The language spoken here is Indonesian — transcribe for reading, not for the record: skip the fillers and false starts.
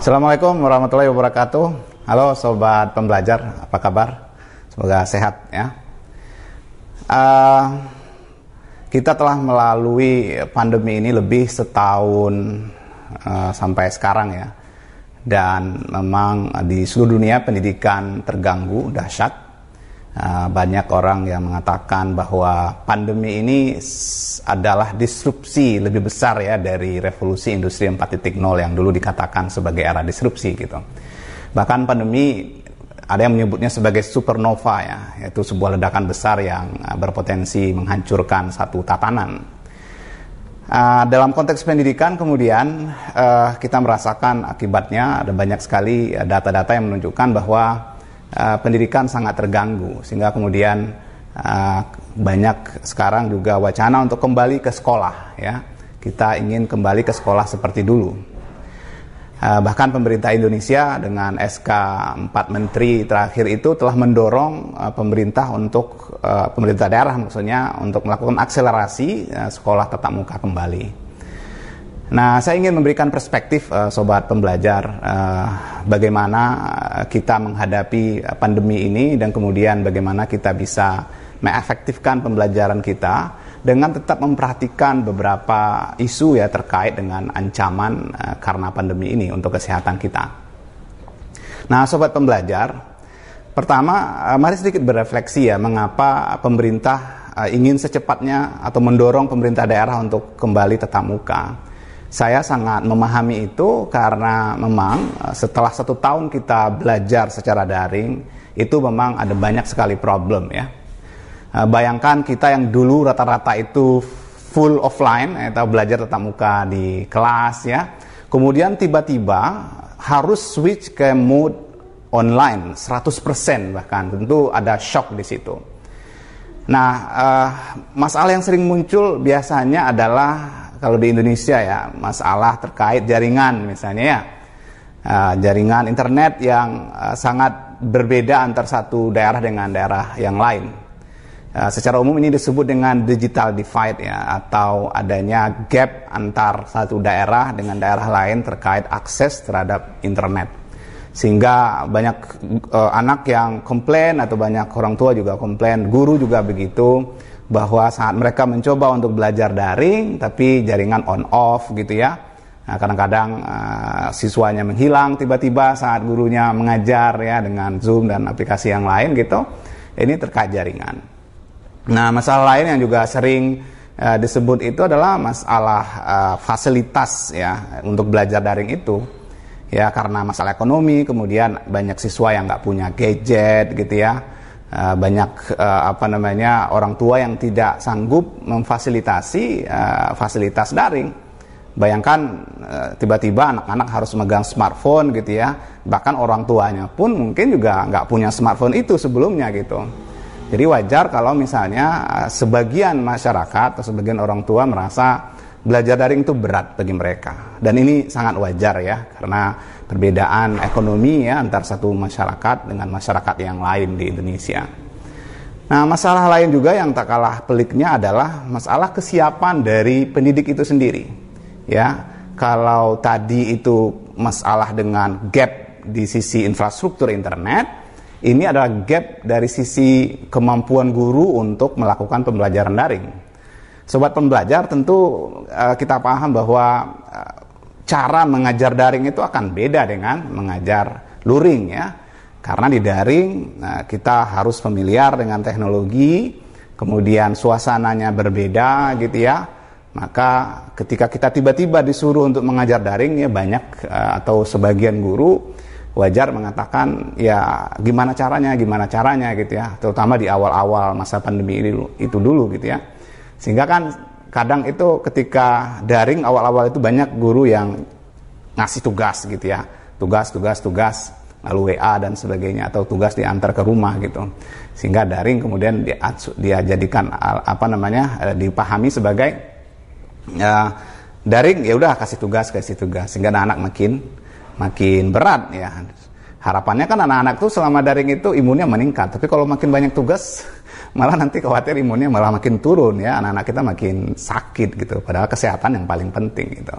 Assalamualaikum warahmatullahi wabarakatuh. Halo sobat pembelajar, apa kabar? Semoga sehat ya. Kita telah melalui pandemi ini lebih setahun sampai sekarang ya. Dan memang di seluruh dunia pendidikan terganggu dahsyat. Banyak orang yang mengatakan bahwa pandemi ini adalah disrupsi lebih besar ya dari revolusi industri 4.0 yang dulu dikatakan sebagai era disrupsi gitu. Bahkan pandemi ada yang menyebutnya sebagai supernova ya, yaitu sebuah ledakan besar yang berpotensi menghancurkan satu tatanan. Dalam konteks pendidikan kemudian kita merasakan akibatnya. Ada banyak sekali data-data yang menunjukkan bahwa pendidikan sangat terganggu, sehingga kemudian banyak sekarang juga wacana untuk kembali ke sekolah ya. Kita ingin kembali ke sekolah seperti dulu. Bahkan pemerintah Indonesia dengan SK 4 Menteri terakhir itu telah mendorong pemerintah daerah maksudnya untuk melakukan akselerasi sekolah tatap muka kembali. Nah, saya ingin memberikan perspektif sobat pembelajar bagaimana kita menghadapi pandemi ini dan kemudian bagaimana kita bisa mengefektifkan pembelajaran kita dengan tetap memperhatikan beberapa isu ya terkait dengan ancaman karena pandemi ini untuk kesehatan kita. Nah, sobat pembelajar, pertama mari sedikit berefleksi ya mengapa pemerintah ingin secepatnya atau mendorong pemerintah daerah untuk kembali tatap muka. Saya sangat memahami itu karena memang setelah 1 tahun kita belajar secara daring, itu memang ada banyak sekali problem ya. Bayangkan kita yang dulu rata-rata itu full offline atau belajar tatap muka di kelas ya. Kemudian tiba-tiba harus switch ke mode online 100% bahkan. Tentu ada shock di situ. Nah, masalah yang sering muncul biasanya adalah kalau di Indonesia ya, masalah terkait jaringan misalnya ya. Jaringan internet yang sangat berbeda antar satu daerah dengan daerah yang lain. Secara umum ini disebut dengan digital divide ya, atau adanya gap antar satu daerah dengan daerah lain terkait akses terhadap internet. Sehingga banyak anak yang komplain atau banyak orang tua juga komplain, guru juga begitu, bahwa saat mereka mencoba untuk belajar daring tapi jaringan on off gitu ya. Nah, kadang-kadang siswanya menghilang tiba-tiba saat gurunya mengajar ya dengan Zoom dan aplikasi yang lain gitu. Ini terkait jaringan. Nah, masalah lain yang juga sering disebut itu adalah masalah fasilitas ya untuk belajar daring itu. Ya, karena masalah ekonomi, kemudian banyak siswa yang nggak punya gadget gitu ya. Banyak orang tua yang tidak sanggup memfasilitasi fasilitas daring. Bayangkan tiba-tiba anak-anak harus megang smartphone gitu ya. Bahkan orang tuanya pun mungkin juga nggak punya smartphone itu sebelumnya gitu. Jadi wajar kalau misalnya sebagian masyarakat atau sebagian orang tua merasa belajar daring itu berat bagi mereka. Dan ini sangat wajar ya, karena perbedaan ekonomi ya antar satu masyarakat dengan masyarakat yang lain di Indonesia. Nah, masalah lain juga yang tak kalah peliknya adalah masalah kesiapan dari pendidik itu sendiri. Ya, kalau tadi itu masalah dengan gap di sisi infrastruktur internet, ini adalah gap dari sisi kemampuan guru untuk melakukan pembelajaran daring. Sobat pembelajar, tentu kita paham bahwa cara mengajar daring itu akan beda dengan mengajar luring ya. Karena di daring kita harus familiar dengan teknologi, kemudian suasananya berbeda gitu ya. Maka ketika kita tiba-tiba disuruh untuk mengajar daring ya banyak atau sebagian guru wajar mengatakan ya gimana caranya gitu ya. Terutama di awal-awal masa pandemi ini itu dulu gitu ya. Sehingga kan kadang itu ketika daring awal-awal itu banyak guru yang ngasih tugas gitu ya. Tugas, lalu WA dan sebagainya, atau tugas diantar ke rumah gitu. Sehingga daring kemudian dia jadikan dipahami sebagai daring ya udah kasih tugas sehingga anak-anak makin berat ya. Harapannya kan anak-anak tuh selama daring itu imunnya meningkat. Tapi kalau makin banyak tugas malah nanti khawatir imunnya malah makin turun ya, anak-anak kita makin sakit gitu, padahal kesehatan yang paling penting gitu.